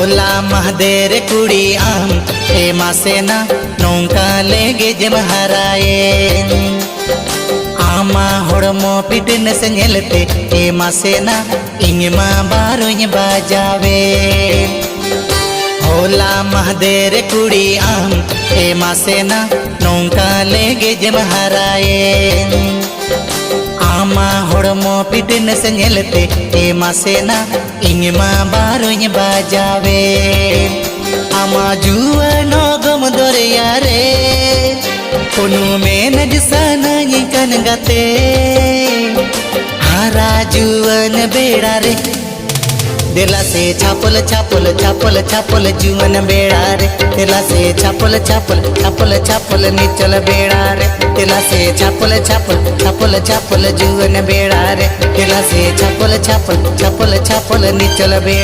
होला महदेर कुड़ी आम ए मासेना नौका लेगे जम हराए आमा होड़मो फिटनेस नेलते ए मासेना इनमा बारुñ बाजावे होला महदेर कुड़ी आम ए मासेना नौका लेगे जम हराए आमा होड़मो फिटनेस नेलते ए मासेना इनमा बारुñ बाजावे आमा जुआनो गम दरिया रे कोनो मेन जसाना कन गते हारा जुआन बेड़ा रे दिला से छापल छापल छापल छापल जुआन बेड़ा रे दिला से छापल छापल छापल छापल नीचल बेड़ा रे दिला से छापल छापल छापल छापल जुआन बेड़ा रे दिला से छापल छापल छापल छापल नीचल बेड़ा।